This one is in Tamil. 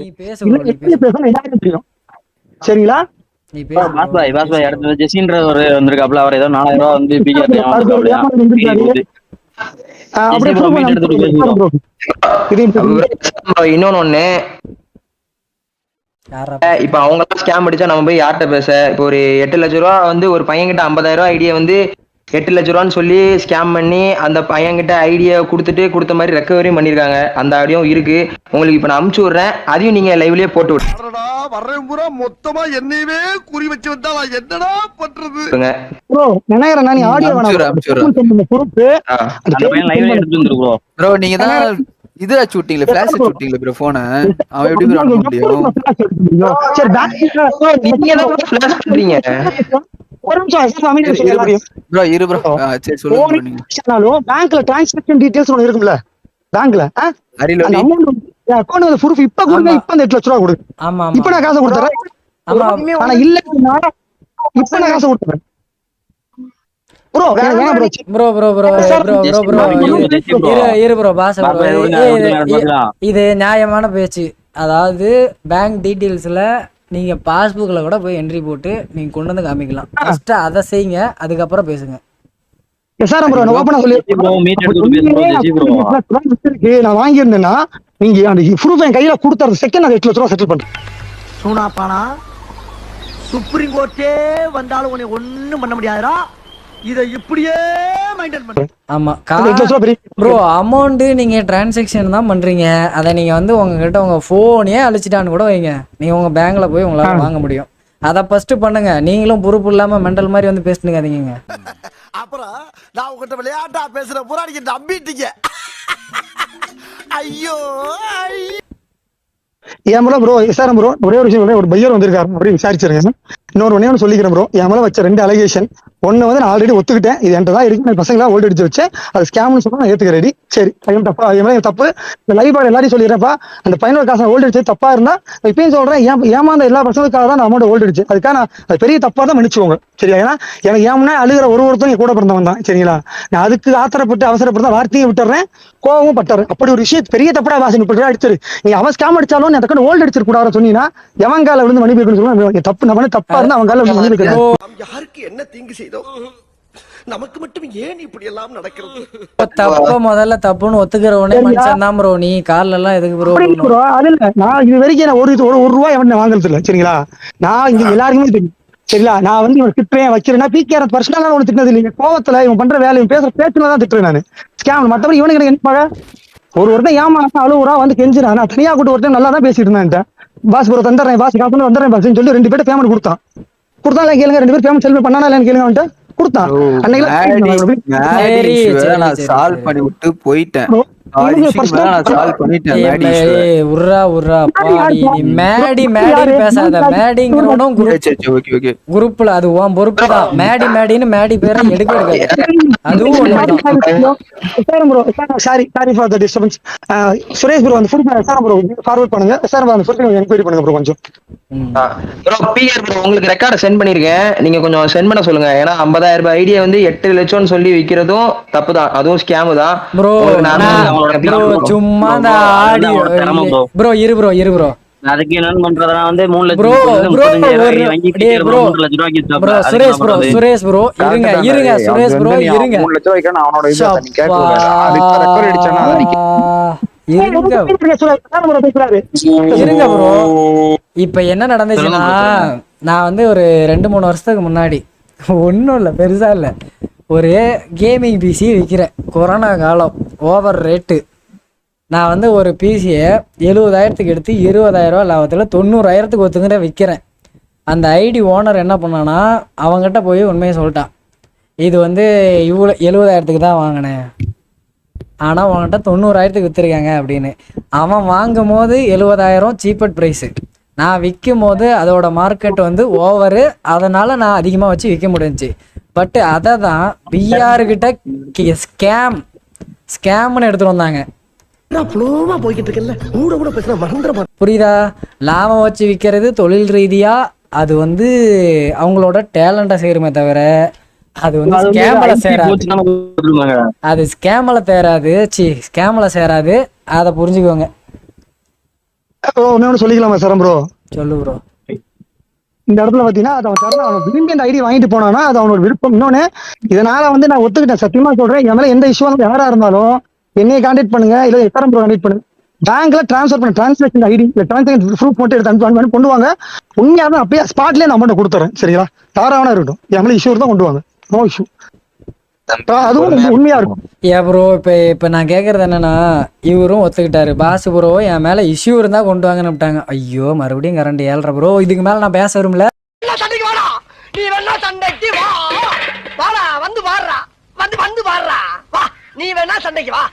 நீ பேசு இல்ல ப்ரோ, நீ எப்படி பேசு. பேசணும் எல்லாருக்கும் தெரியும். சரிங்களா? நீ பேசு ப்ரோ, பாஸ் பாய் நீ பாஸ் பேசு பாய் ப்ரோ. அடுத்த ஜெசின்ற ஒரு வந்திருக்காப்ல. அவர் ஏதோ 4000 வந்து பிகேஆர் அடுத்த ஒரு ஏமாந்துருக்காப்லையா. ஏமாந்து வந்திருக்காரு. ஜெசி அப்படியே ப்ரோ ப்ரூவ் மீட் எடுத்துட்டு பேசுகிறோம். ப்ரோ. இது இன்னொன்னு யாரா இப்ப பேசுறது? அவங்க ஸ்கேம் அடிச்சா நம்ம போய் யார்கிட்ட பேச? இப்போ ஒரு 8 லட்ச ரூபா வந்து ஒரு பையன்கிட்ட 50,000 ஐடியா வந்து 8 லட்ச ரூபான்னு சொல்லி ஸ்கேம் பண்ணி அந்த பையன்கிட்ட ஐடியா கொடுத்த மாதிரி ரெக்கவரியும் பண்ணிருக்காங்க. அந்த ஆடியோ இருக்கு உங்களுக்கு. இப்ப நான் அனுப்பிச்சு விடுறேன், அதையும் நீங்க லைவ்லயே போட்டு விடுங்க. வர்றேன் பூரா மொத்தமா என்னையவே குறி வச்சு வந்தா நான் என்னடா பண்றது? ப்ரோ நினைக்கிறேன் நீ ஆடியோ வேணாம் பொறுப்பு அந்த பையன் லைவ்ல எடுத்து வந்துருக்கு ப்ரோ. நீங்க தான் இது அடிச்சு விட்டீங்களே, ஃபிளாஷ் அடிச்சு விட்டீங்களே ப்ரோ போனை. அவன் எப்படி ப்ரோ அனுப்ப முடியும்? சரி நீங்க தான் ஃபிளாஷ் பண்றீங்க. ஒரு நிமிஷம் அமைதி எல்லாரையும் ப்ரோ இரு ப்ரோ. சரி சொல்லுங்க ப்ரோ. நீங்க பேங்க்ல டிரான்சாக்ஷன் டீடைல்ஸ் ஒன்று இருக்கும்ல பேங்க்ல, அரியலூர் அந்த அமௌண்ட் அக்கௌண்ட் வந்து ப்ரூஃப் இப்ப கொடுங்க. இப்ப அந்த 8 லட்ச ரூபா கொடுங்க. ஆமா இப்ப ஆமா நான் காசை கொடுத்துறேன். ஆமா. ஆனா இல்லன்னா இப்ப நான் காசை கொடுத்துறேன் ப்ரோ. வேற bro bro bro bro bro bro bro இரு ப்ரோ பாஸ் ப்ரோ. இது நியாயமான பேச்சு. அதாவது பேங்க் டீட்டெயில்ஸ்ல நீங்க பாஸ்புக்ல கூட போய் என்ட்ரி போட்டு நீங்க கொண்டு வந்து காமிக்கலாம். ஃபர்ஸ்ட் அதை செய்யுங்க, அதுக்கப்புறம் பேசுங்க. எஸ்ஆர்எம் ப்ரோ நான் ஓபனா சொல்லி மீட் எடுத்துட்டு பேசுறோம் ஜெசி ப்ரோ. நான் வாங்கியிருந்தேன்னா நீங்க அந்த ப்ரூஃப் என் கையில கொடுத்தது செகண்ட் அந்த 8 லட்ச ரூபா செட்டில் பண்றேன். சூனாப்பானா சுப்ரீம் கோர்ட்டே வந்தாலும் உன்னை ஒண்ணும் பண்ண முடியாதுடா. இதை இப்படியே மெயின்டைன் பண்ணு. ஆமா ப்ரோ அமௌண்ட் நீங்க டிரான்சாக்ஷன் தான் பண்றீங்க. அதை நீங்க வந்து உங்ககிட்ட உங்க போனே அழிச்சிட்டான்னு கூட வைங்க, நீங்க உங்க பேங்க்ல போய் உங்களால வாங்க முடியும். அதை ஃபர்ஸ்ட் பண்ணுங்க. நீங்களும் பொறுப்பு இல்லாம மெண்டல் மாதிரி வந்து பேசுனீங்க. அப்புறம் நான் உங்ககிட்ட விளையாட்டா பேசுற பூரா நீங்க நம்பிட்டீங்க. ஐயோ என் மேல ப்ரோ எஸ்ஆர்எம் ப்ரோ ஒரே ஒரு விஷயம், ஒரு பையர் வந்திருக்காரு அப்படி விசாரிச்சிருங்க. இன்னொரு ஒன்னு சொல்லிக்கிறேன் ப்ரோ. என் மேல வச்ச 2 அலிகேஷன். ஒன்னு வந்து நான் ஆல்ரெடி ஒத்துக்கிட்டேன், இது என்கிட்ட தான் இருக்கு, பசங்களா ஓல்ட் அடிச்சு வச்சேன், அது ஸ்கேம்னு சொன்னா நான் ஏத்துக்க ரெடி. சரி ஐயம் தப்பா என் தப்பு. இந்த லைவ் பாய் எல்லாரையும் சொல்லிடுறப்பா, அந்த பையனோட காசை ஓல்ட் அடிச்சு தப்பா இருந்தா இப்பயும் சொல்றேன், ஏமாந்த எல்லா பசங்களுக்காக தான் நான் அமௌண்ட் ஓல்ட் அடிச்சு, அதுக்காக நான் அது பெரிய தப்பா தான் மன்னிச்சுவோங்க. சரியா? ஏன்னா எனக்கு ஏன்னா அழுகிற ஒருத்தரும் என் கூட பிறந்தவன் தான். சரிங்களா? நான் அதுக்கு ஆத்திரப்பட்டு அவசரப்பட்டு தான் வார்த்தையும் விட்டுறேன், கோவமும் பட்டுறேன். அப்படி ஒரு விஷயம் பெரிய தப்படா வாசனை பட்டு அடிச்சிரு. நீ அவன் ஸ்கேம் அடிச்சாலும் அந்த கடை ஓல்ட் அடிச்சிருக்க கூடாது சொன்னீங்கன்னா எவன் கால விழுந்து மணி பேக்கணும் சொல்லுவாங்க. தப்பு நம்ம தப்பா இருந்தா அவன் கால விழுந்து மணி பேக்கணும். யாருக்கு என்ன தீங்கு செய்தோம்? நமக்கு மட்டும் ஏன் இப்படி எல்லாம் நடக்கிறது? தப்பு முதல்ல தப்புன்னு ஒத்துக்கிறவனே மனுஷன் தான் ப்ரோ. நீ கால்ல எல்லாம் எதுக்கு ப்ரோ? அது இல்ல, நான் இது வரைக்கும் நான் ஒரு ரூபாய் எவன் வாங்குறது இல்ல. சரிங்களா? நான் இங்க எல்லாருக்குமே தெரியும். சரிங்களா? நான் வந்து இவன் திட்டுறேன் வைக்கிறேன்னா பிகேஆர் பர்சனலா ஒண்ணு திட்டினது இல்லைங்க. கோவத்துல இவன் பண்ற வேலை இவன் பேசுற பேச்சுல தான் திட்டுறேன் நான். ஸ்கேம் மத்தபடி இவனுக்கு எனக்கு என்ன ஒருத்தன் ஏமாசம் அழுவுறா வந்து கெஞ்சினா, நான் தனியா கூட்டு ஒருத்தன் நல்லா தான் பேசிட்டு இருந்தேன். பாஸ் ப்ரோ தந்துடுறேன் பாஸ், காசு வந்துடுறேன் பாஸ் சொல்லி 2 பேர்ட்ட பேமெண்ட் கொடுத்தான். கேளுங்க, 2 பேர் பேமெண்ட் செல்வம் பண்ணானா இல்லைன்னு கேளுங்க. வந்துட்டு கொடுத்தான். சால்வ் பண்ணி விட்டு போயிட்டேன். பேசாத மேடிங்கிறவனும் குரூப்ல அது உன் பொறுப்பு தான். மேடி மேடின்னு மேடி பேரை எடுக்க அதுவும் சுரேஷ் ப்ரோ அந்த ஃபார்வர்ட் பண்ணுங்க. என்கொயரி பண்ணுங்க ப்ரோ கொஞ்சம். உங்களுக்கு ரெக்கார்ட சென்ட் பண்ணிருக்கேன், நீங்க கொஞ்சம் சென்ட் பண்ண சொல்லுங்க. ஏன்னா 50,000 ரூபாய் ஐடியா வந்து 8 லட்சம்னு சொல்லி விக்கிறதும் தப்பு தான், அதுவும் ஸ்கேம் தான் ப்ரோ. சும்மா அந்த ஆடியோ ப்ரோ இரு ப்ரோ அதுக்கு என்ன பண்றதுனா வந்து 3 லட்சம் bro Suresh bro Suresh bro இருங்க சுரேஷ் ப்ரோ இருங்க. 3 லட்சம் வைக்க நான் அவனோட இத நீ கேட்க கூடாது. அதுக்கு ரெக்கார்ட் அடிச்சனா இருங்க ப்ரோ. இப்ப என்ன நடந்துச்சுன்னா, நான் வந்து ஒரு 2-3 வருஷத்துக்கு முன்னாடி, ஒன்றும் இல்லை பெருசா இல்லை, ஒரு கேமிங் பிசி விற்கிறேன். கொரோனா காலம், ஓவர் ரேட்டு. நான் வந்து ஒரு பிசியை 70,000க்கு எடுத்து 20,000 ரூபா லாபத்தில் 90,000க்கு ஒத்துங்கிற விற்கிறேன். அந்த ஐடி ஓனர் என்ன பண்ணான்னா, அவங்ககிட்ட போய் உண்மையை சொல்லிட்டான், இது வந்து இவ்வளோ 70,000க்கு தான் வாங்கினேன், ஆனால் அவங்ககிட்ட 90,000க்கு விற்றுருக்காங்க அப்படின்னு. அவன் வாங்கும் போது 70,000 சீப்பட் ப்ரைஸு, நான் விற்கும் போது அதோட மார்க்கெட் வந்து ஓவரு, அதனால் நான் அதிகமாக வச்சு விற்க முடிஞ்சிச்சு. பட்டு அதை தான் பிஆர்கிட்ட ஸ்கேம்னு எடுத்துகிட்டு வந்தாங்க. புரியுதா? லாபம் வச்சு விற்கிறது தொழில் ரீதியாக அது வந்து அவங்களோட டேலண்ட்டை சேருமே தவிர அது வந்து ஸ்கேம்ல சேராது. அது ஸ்கேம்ல சேராது, ஸ்கேம்ல சேராது. அதை புரிஞ்சுக்கோங்க. ஒன்னு சொல்லிக்கலாமா சரம் ப்ரோ? சொல்லு ப்ரோ. இந்த இடத்துல பாத்தீங்கன்னா அது அவன் தரணும். அவன் விரும்பி அந்த ஐடி வாங்கிட்டு போனானா அது அவனோட விருப்பம். இன்னொன்னு இதனால வந்து நான் ஒத்துக்கிட்டேன், சத்தியமா சொல்றேன். என் மேல எந்த இஷ்யூ யாரா இருந்தாலும் என்னைய கான்டாக்ட் பண்ணுங்க, இல்ல எத்தரம் ப்ரோ கான்டாக்ட் பண்ணுங்க. பேங்க்ல டிரான்ஸ்ஃபர் பண்ண டிரான்சாக்ஷன் ஐடி இல்ல டிரான்சாக்ஷன் ப்ரூஃப் மட்டும் எடுத்து அனுப்பி கொண்டு வாங்க. உண்மையாவே அப்பயே ஸ்பாட்லயே நான் அமௌண்ட் கொடுத்துறேன். சரிங்களா? யாராவனா இருக்கட்டும், என் மேல இஷ்யூ தான் கொண்டு வாங்க, நோ இஷ்யூ. அதுவும் உண்மையா இருக்கும். ஏன் ப்ரோ இப்ப நான் கேக்குறது என்னன்னா, இவரும் ஒத்துக்கிட்டாரு, பாஸ் ப்ரோ என் மேல இஷ்யூ இருந்தா கொண்டு வாங்கன்னு விட்டாங்க. ஐயோ மறுபடியும் கரண்ட் 7:30 ப்ரோ. இதுக்கு மேல நான் பேச வரும்ல. சண்டைக்கு வாடா, நீ வேணா சண்டைக்கு வா, வாடா வந்து வாடுறா, வந்து வந்து வாடுறா, வா நீ வேணா சண்டைக்கு வா.